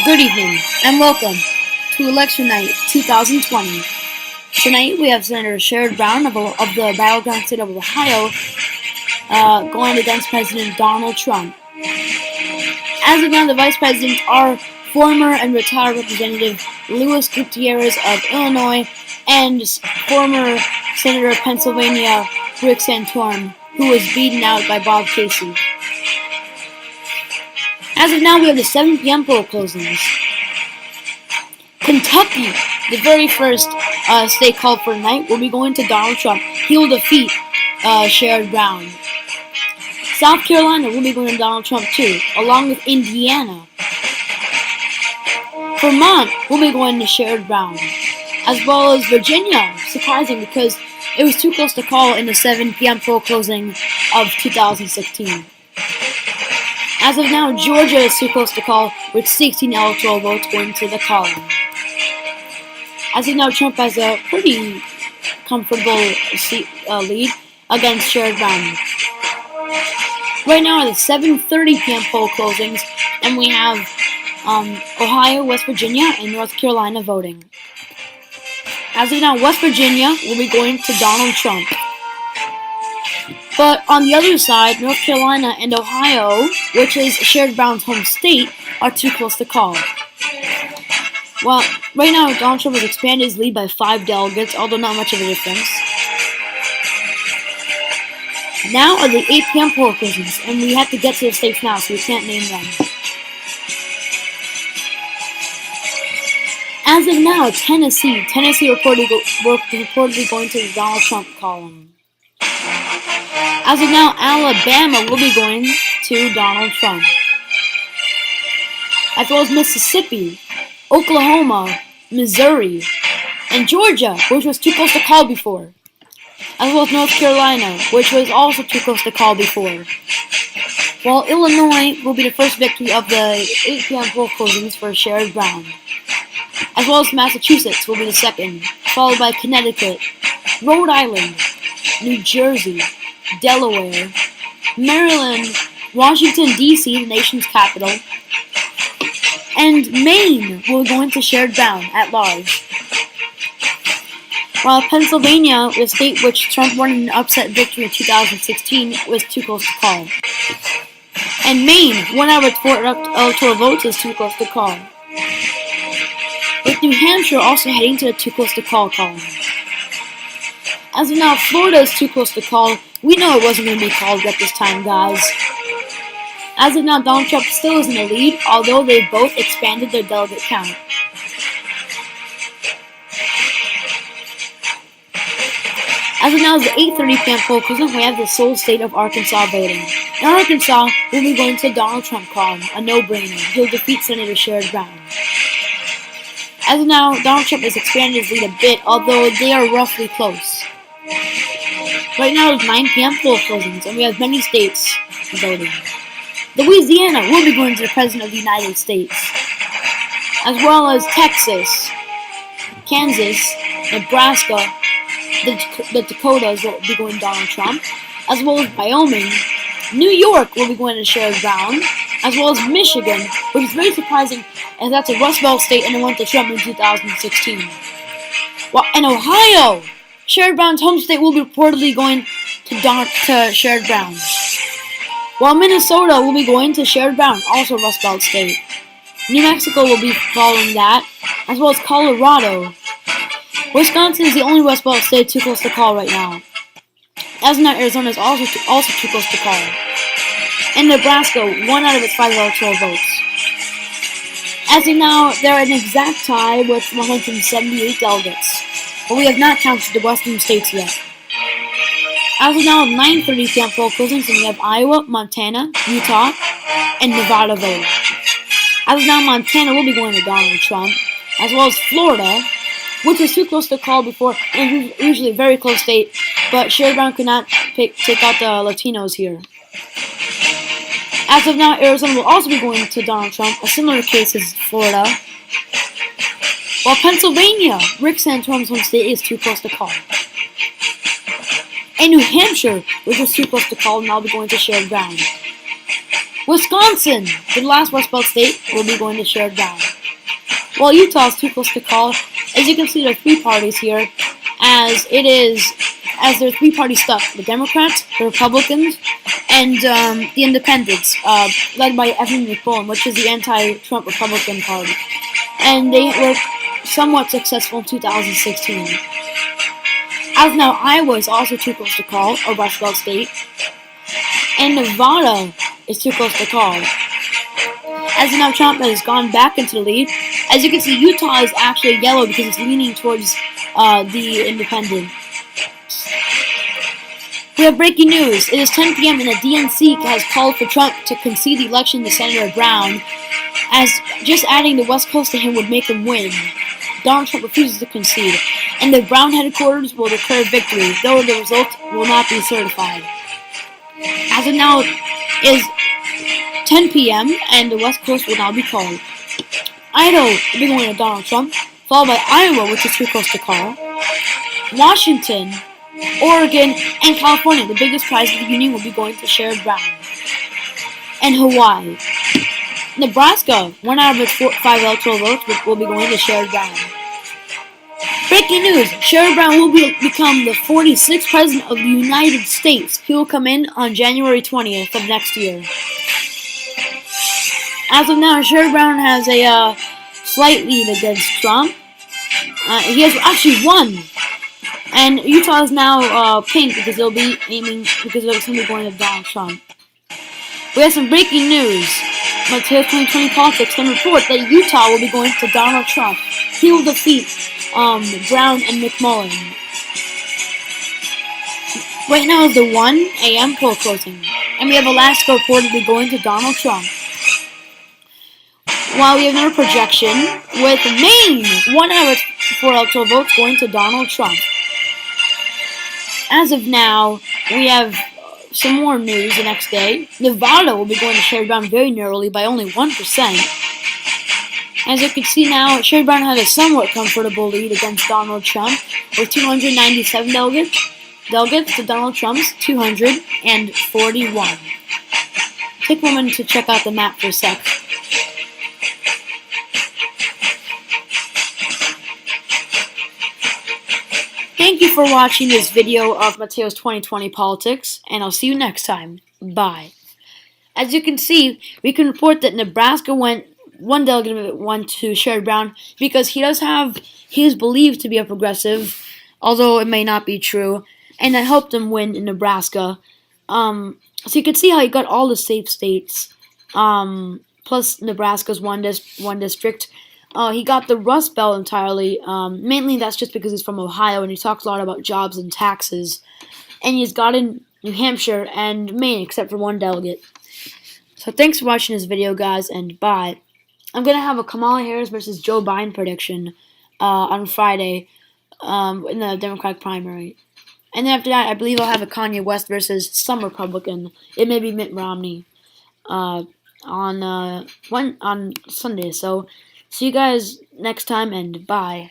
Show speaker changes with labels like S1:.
S1: Good evening, and welcome to Election Night 2020. Tonight we have Senator Sherrod of the battleground state of Ohio going against President Donald Trump. As of now, the Vice President are former and retired Representative Luis Gutierrez of Illinois and former Senator of Pennsylvania Rick Santorum, who was beaten out by Bob Casey. As of now, we have the 7 p.m. poll closings. Kentucky, the very first state called for tonight, will be going to Donald Trump. He will defeat Sherrod Brown. South Carolina will be going to Donald Trump too, along with Indiana. Vermont will be going to Sherrod Brown, as well as Virginia. Surprising because it was too close to call in the 7 p.m. poll closing of 2016. As of now, Georgia is too close to call, with 16 electoral votes going to the column. As of now, Trump has a pretty comfortable lead against Sherrod Brown. Right now are the 7:30 p.m. poll closings, and we have Ohio, West Virginia, and North Carolina voting. As of now, West Virginia will be going to Donald Trump. But on the other side, North Carolina and Ohio, which is Sherrod Brown's home state, are too close to call. Well, right now, Donald Trump has expanded his lead by 5 delegates, although not much of a difference. Now are the 8 p.m. poll closings, and we have to get to the states now, so we can't name them. As of now, Tennessee reportedly going to the Donald Trump column. As of now, Alabama will be going to Donald Trump, as well as Mississippi, Oklahoma, Missouri, and Georgia, which was too close to call before, as well as North Carolina, which was also too close to call before. While Illinois will be the first victory of the 8 p.m. poll closings for Sherrod Brown, as well as Massachusetts will be the second, followed by Connecticut, Rhode Island, New Jersey, Delaware, Maryland, Washington, D.C., the nation's capital, and Maine will go into Sherrod Brown at large. While Pennsylvania, the state which Trump won an upset victory in 2016, was too close to call. And Maine, 1 out of 4 electoral votes, is too close to call. With New Hampshire also heading to the too close to call column. As of now, Florida is too close to call. We know it wasn't going to be called at this time, guys. As of now, Donald Trump still is in the lead, although they've both expanded their delegate count. As of now, it's the 8:30 p.m. poll closing. We have the sole state of Arkansas voting. In Arkansas, we'll be going to the Donald Trump column, a no-brainer. He'll defeat Senator Sherrod Brown. As of now, Donald Trump has expanded his lead a bit, although they are roughly close. Right now, it's 9 p.m. poll closings, and we have many states voting. Louisiana will be going to the President of the United States, as well as Texas, Kansas, Nebraska, the Dakotas will be going to Donald Trump, as well as Wyoming. New York will be going to Sherrod Brown, as well as Michigan, which is very surprising, as that's a Rust Belt state and it went to Trump in 2016. And Ohio, Sherrod Brown's home state, will be reportedly going to Sherrod Brown. While Minnesota will be going to Sherrod Brown, also a Rust Belt state. New Mexico will be following that, as well as Colorado. Wisconsin is the only Rust Belt state too close to call right now. As of now, Arizona is also too close to call. And Nebraska, 1 out of its 5 electoral votes. As of now, they're an exact tie with 178 delegates, but we have not counted the western states yet. As of now, 9:30 p.m. poll closings, and we have Iowa, Montana, Utah, and Nevada voting. As of now, Montana will be going to Donald Trump, as well as Florida, which was too close to call before, and usually a very close state, but Sherrod Brown could not take out the Latinos here. As of now, Arizona will also be going to Donald Trump, a similar case as Florida. While Pennsylvania, Rick Santorum's home state, is too close to call. And New Hampshire, which was too close to call, will now be going to Sherrod Brown. Wisconsin, the last Rust Belt state, will be going to Sherrod Brown. Well, Utah's too close to call. As you can see, there are three parties here, as there are three parties stuck: the Democrats, the Republicans, and the Independents, led by Evan McMullen, which is the anti-Trump Republican Party, and they were somewhat successful in 2016. As now, Iowa is also too close to call, or Rust Belt state, and Nevada is too close to call. As now, Trump has gone back into the lead. As you can see, Utah is actually yellow because it's leaning towards the independent. We have breaking news. It is 10 p.m. and the DNC has called for Trump to concede the election to Senator Brown, as just adding the West Coast to him would make him win. Donald Trump refuses to concede, and the Brown headquarters will declare victory, though the result will not be certified. As of now, it is 10 p.m. and the West Coast will now be called. Idaho will be going to Donald Trump, followed by Iowa, which is too close to call. Washington, Oregon, and California, the biggest prize of the union, will be going to Sherrod Brown. And Hawaii. Nebraska, 1 out of its 5 electoral votes, will be going to Sherrod Brown. Breaking news, Sherrod Brown will become the 46th President of the United States. He will come in on January 20th of next year. As of now, Sherrod Brown has a slight lead against Trump. He has actually won. And Utah is now pink because they'll be aiming, because it's going to be going to Donald Trump. We have some breaking news. Mateo's 2020 Politics can report that Utah will be going to Donald Trump. He will defeat Brown and McMullen. Right now is the 1 a.m. poll closing, and we have Alaska reportedly going to Donald Trump. While we have another projection with Maine, 1 out of 4 electoral votes going to Donald Trump. As of now, we have some more news the next day. Nevada will be going to Sherrod Brown very narrowly by only 1%. As you can see now, Sherrod Brown had a somewhat comfortable lead against Donald Trump with 297 delegates to Donald Trump's 241. Take a moment to check out the map for a sec. Thank you for watching this video of Mateo's 2020 Politics, and I'll see you next time. Bye. As you can see, we can report that Nebraska went 1 delegate went to Sherrod Brown because he is believed to be a progressive, although it may not be true, and that helped him win in Nebraska. So you can see how he got all the safe states, plus Nebraska's one district. He got the Rust Belt entirely. Mainly that's just because he's from Ohio and he talks a lot about jobs and taxes. And he's gotten New Hampshire and Maine except for 1 delegate. So thanks for watching this video, guys, and bye. I'm going to have a Kamala Harris versus Joe Biden prediction on Friday in the Democratic primary. And then after that, I believe I'll have a Kanye West versus some Republican. It may be Mitt Romney on Sunday. So see you guys next time, and bye.